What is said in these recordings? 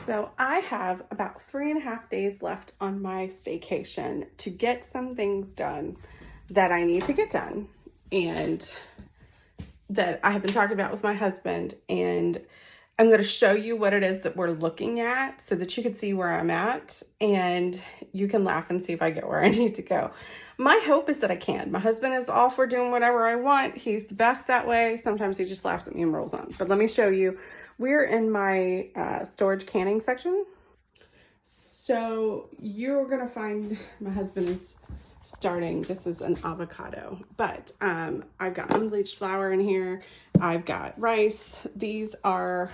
So I have about 3.5 days left on my staycation to get some things done that I need to get done and that I have been talking about with my husband. And I'm going to show you what it is that we're looking at so that you can see where I'm at and you can laugh and see if I get where I need to go. My hope is that I can. My husband is all for doing whatever I want. He's the best that way. Sometimes he just laughs at me and rolls on. But let me show you. We're in my storage canning section. So you're going to find my husband is starting. This is an avocado, but I've got unbleached flour in here. I've got rice. These are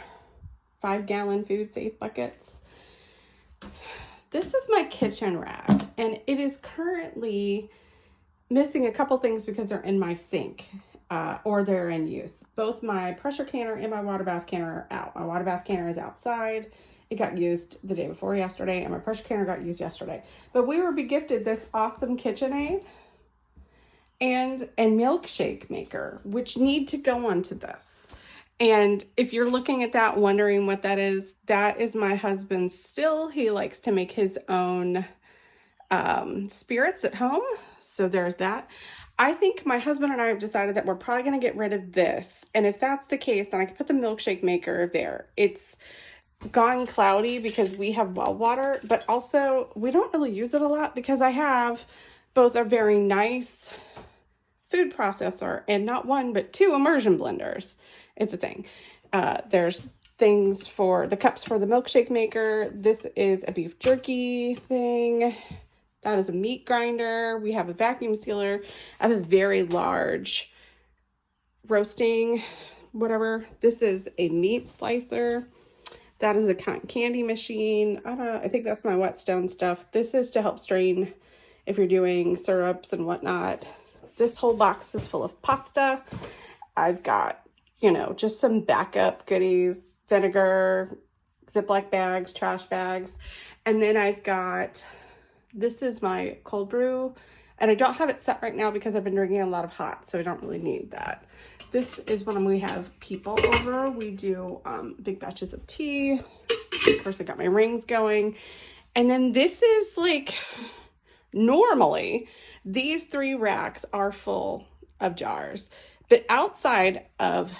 5-gallon food safe buckets. This is my kitchen rack, and it is currently missing a couple things because they're in my sink or they're in use. Both my pressure canner and my water bath canner are out. My water bath canner is outside. It got used the day before yesterday, and my pressure canner got used yesterday. But we were gifted this awesome KitchenAid and milkshake maker, which need to go onto this. And if you're looking at that, wondering what that is my husband's still. He likes to make his own spirits at home. So there's that. I think my husband and I have decided that we're probably going to get rid of this. And if that's the case, then I can put the milkshake maker there. It's gone cloudy because we have well water, but also we don't really use it a lot because I have both a very nice food processor and not one, but 2 immersion blenders. It's a thing. There's things for the cups for the milkshake maker. This is a beef jerky thing. That is a meat grinder. We have a vacuum sealer. I have a very large roasting, whatever. This is a meat slicer. That is a cotton candy machine. I think that's my Whetstone stuff. This is to help strain if you're doing syrups and whatnot. This whole box is full of pasta. I've got, just some backup goodies, vinegar, Ziploc bags, trash bags. And then I've got, this is my cold brew. And I don't have it set right now because I've been drinking a lot of hot, so I don't really need that. This is when we have people over. We do big batches of tea. Of course, I got my rings going. And then this is like, normally, these 3 racks are full of jars. But outside of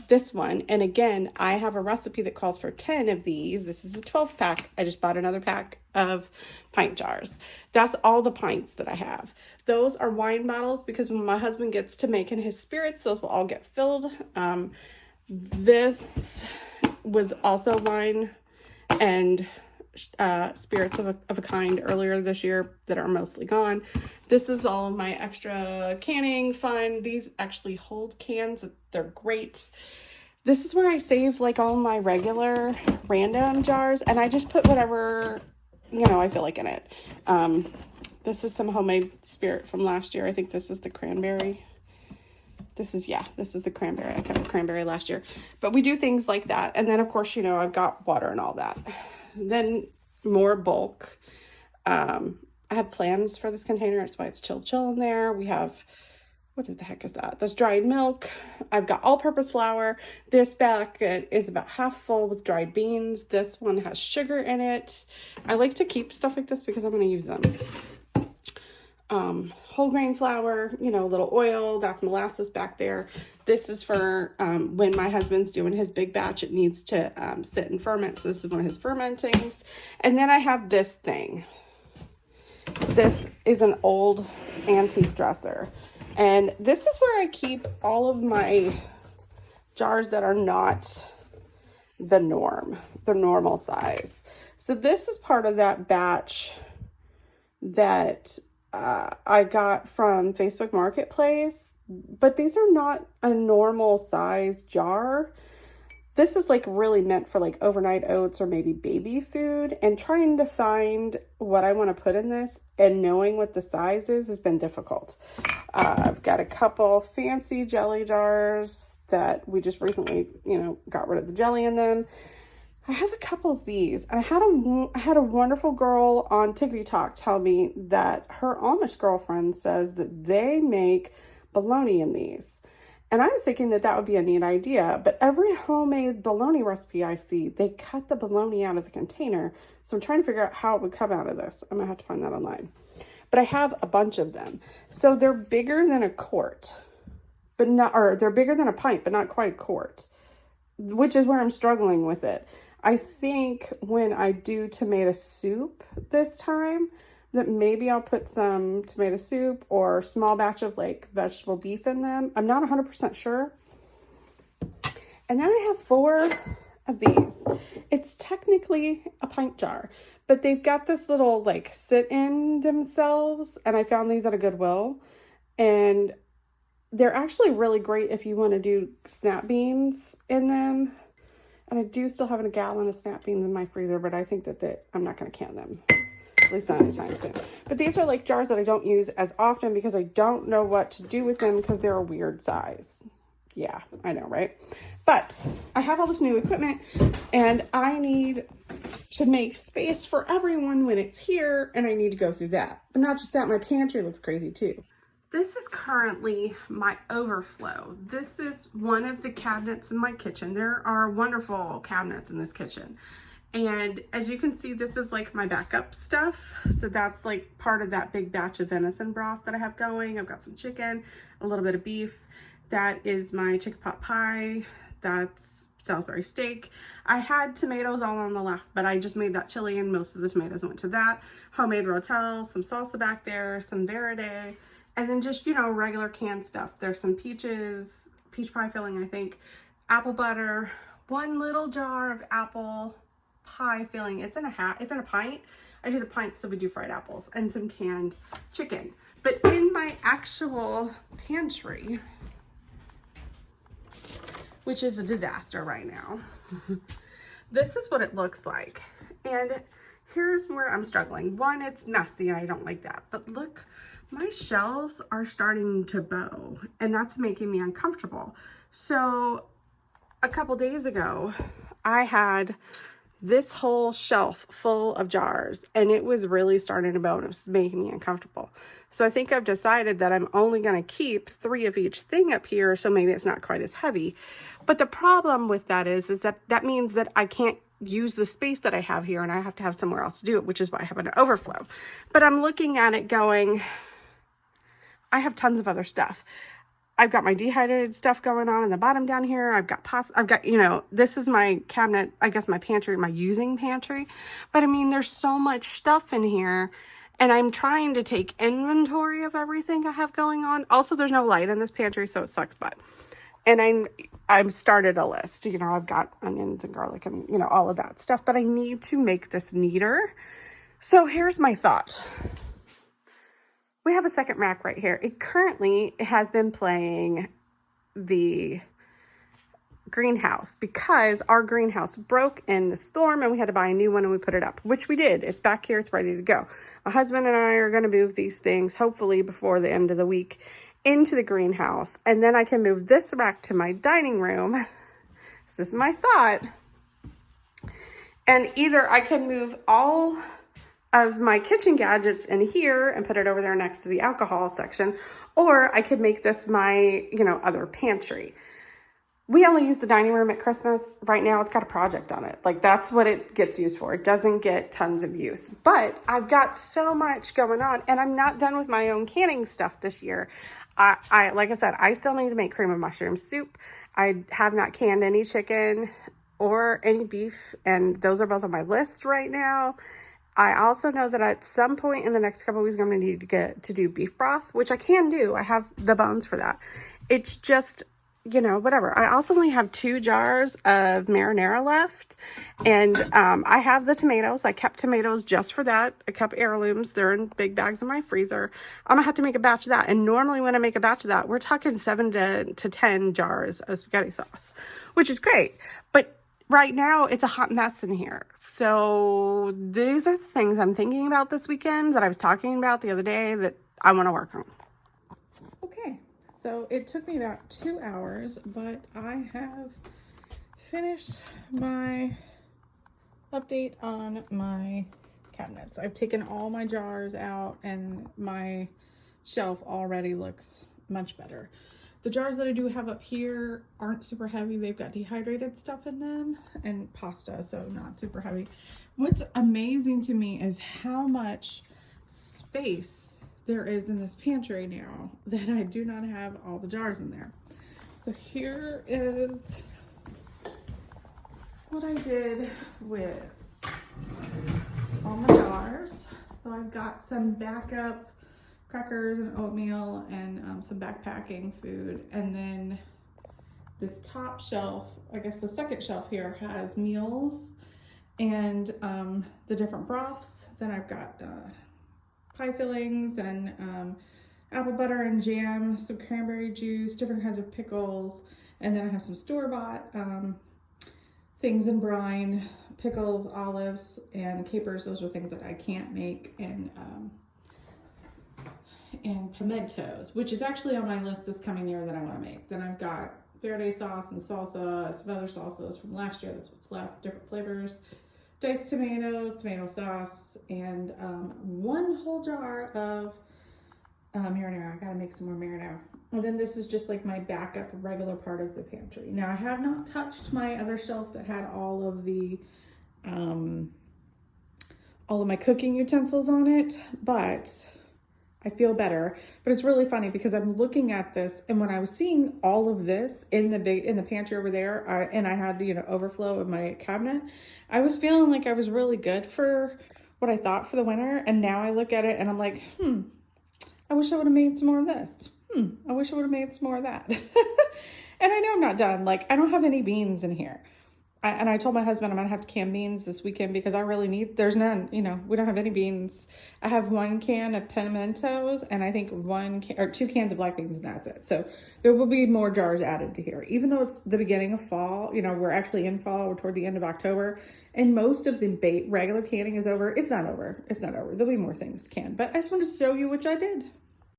this one, and again, I have a recipe that calls for 10 of these. This is a 12 pack. I just bought another pack of pint jars. That's all the pints that I have. Those are wine bottles because when my husband gets to making his spirits, those will all get filled. This was also wine and spirits of a kind earlier this year that are mostly gone. This is all of my extra canning fun. These actually hold cans. They're great. This is where I save like all my regular random jars, and I just put whatever I feel like in it. This is some homemade spirit from last year. I think this is the cranberry. This is the cranberry. I kept the cranberry last year. But we do things like that. And then, of course, I've got water and all that. Then more bulk. I have plans for this container. That's why it's chill in there. We have, what the heck is that? That's dried milk. I've got all-purpose flour. This bucket is about half full with dried beans. This one has sugar in it. I like to keep stuff like this because I'm going to use them. Whole grain flour, a little oil. That's molasses back there. This is for when my husband's doing his big batch, it needs to sit and ferment. So this is one of his fermentings. And then I have this thing. This is an old antique dresser. And this is where I keep all of my jars that are not the normal size. So this is part of that batch that I got from Facebook Marketplace, but these are not a normal size jar. This is like really meant for like overnight oats or maybe baby food, and trying to find what I want to put in this and knowing what the size is has been difficult. I've got a couple fancy jelly jars that we just recently, got rid of the jelly in them. I have a couple of these. I had a wonderful girl on TikTok tell me that her Amish girlfriend says that they make bologna in these. And I was thinking that that would be a neat idea, but every homemade bologna recipe I see, they cut the bologna out of the container. So I'm trying to figure out how it would come out of this. I'm gonna have to find that online. But I have a bunch of them. So they're bigger than a quart, but not, or they're bigger than a pint, but not quite a quart, which is where I'm struggling with it. I think when I do tomato soup this time, that maybe I'll put some tomato soup or small batch of like vegetable beef in them. I'm not 100% sure. And then I have 4 of these. It's technically a pint jar, but they've got this little like sit in themselves. And I found these at a Goodwill, and they're actually really great if you want to do snap beans in them. And I do still have a gallon of snap beans in my freezer, but I think that I'm not going to can them. At least not anytime soon. But these are like jars that I don't use as often because I don't know what to do with them because they're a weird size. Yeah, I know, right? But I have all this new equipment and I need to make space for everyone when it's here, and I need to go through that. But not just that, my pantry looks crazy too. This is currently my overflow. This is one of the cabinets in my kitchen. There are wonderful cabinets in this kitchen. And as you can see, this is like my backup stuff. So that's like part of that big batch of venison broth that I have going. I've got some chicken, a little bit of beef. That is my chicken pot pie. That's Salisbury steak. I had tomatoes all on the left, but I just made that chili and most of the tomatoes went to that. Homemade rotel, some salsa back there, some verde. And then just, you know, regular canned stuff. There's some peaches, peach pie filling, I think, apple butter, 1 little jar of apple pie filling. It's in a pint. I do the pint, so we do fried apples, and some canned chicken. But in my actual pantry, which is a disaster right now, this is what it looks like. And here's where I'm struggling. 1, it's messy and I don't like that. But look, my shelves are starting to bow, and that's making me uncomfortable. So a couple days ago, I had this whole shelf full of jars, and it was really starting to bow and it was making me uncomfortable. So I think I've decided that I'm only going to keep 3 of each thing up here, so maybe it's not quite as heavy. But the problem with that is that means that I can't use the space that I have here, and I have to have somewhere else to do it, which is why I have an overflow. But I'm looking at it going, I have tons of other stuff. I've got my dehydrated stuff going on in the bottom down here. I've got pasta. I've got, you know, this is my cabinet, I guess my pantry, my using pantry. But I mean, there's so much stuff in here, and I'm trying to take inventory of everything I have going on. Also, there's no light in this pantry, so it sucks butt. And I've started a list. You know, I've got onions and garlic and, you know, all of that stuff, but I need to make this neater. So here's my thought. We have a second rack right here. It currently has been playing the greenhouse because our greenhouse broke in the storm and we had to buy a new one, and we put it up, which we did. It's back here. It's ready to go. My husband and I are going to move these things, hopefully before the end of the week, into the greenhouse. And then I can move this rack to my dining room. This is my thought. And either I can move all of my kitchen gadgets in here and put it over there next to the alcohol section, or I could make this my, you know, other pantry. We only use the dining room at Christmas. Right now it's got a project on it. Like, that's what it gets used for. It doesn't get tons of use, but I've got so much going on, and I'm not done with my own canning stuff this year. I like I said, I still need to make cream of mushroom soup. I have not canned any chicken or any beef, and those are both on my list right now. I also know that at some point in the next couple of weeks, I'm going to need to do beef broth, which I can do. I have the bones for that. It's just, you know, whatever. I also only have 2 jars of marinara left, and I have the tomatoes. I kept tomatoes just for that. I kept heirlooms. They're in big bags in my freezer. I'm gonna have to make a batch of that. And normally when I make a batch of that, we're talking 7 to 10 jars of spaghetti sauce, which is great. But right now it's a hot mess in here. So these are the things I'm thinking about this weekend that I was talking about the other day that I want to work on. Okay. So it took me about 2 hours, but I have finished my update on my cabinets. I've taken all my jars out and my shelf already looks much better. The jars that I do have up here aren't super heavy. They've got dehydrated stuff in them and pasta, so not super heavy. What's amazing to me is how much space there is in this pantry now that I do not have all the jars in there. So here is what I did with all my jars. So I've got some backup crackers and oatmeal and some backpacking food. And then this top shelf, I guess the second shelf here, has meals and the different broths. Then I've got pie fillings and apple butter and jam, some cranberry juice, different kinds of pickles. And then I have some store-bought things in brine, pickles, olives, and capers. Those are things that I can't make, and pimentos, which is actually on my list this coming year that I want to make. Then I've got verde sauce and salsa, some other salsas from last year. That's what's left, different flavors, diced tomatoes, tomato sauce, and one whole jar of marinara. I gotta make some more marinara. And then this is just like my backup regular part of the pantry. Now I have not touched my other shelf that had all of my cooking utensils on it, but I feel better. But it's really funny because I'm looking at this, and when I was seeing all of this in the pantry over there, and I had overflow of my cabinet, I was feeling like I was really good for what I thought for the winter. And now I look at it and I'm like, I wish I would have made some more of this. I wish I would have made some more of that. And I know I'm not done. Like, I don't have any beans in here. And I told my husband I'm gonna have to can beans this weekend because I really need, there's none, we don't have any beans. I have 1 can of pimentos and I think 2 cans of black beans, and that's it. So there will be more jars added to here. Even though it's the beginning of fall, we're actually in fall, we're toward the end of October, and most of the regular canning is over. It's not over. There'll be more things to can, but I just wanted to show you, which I did.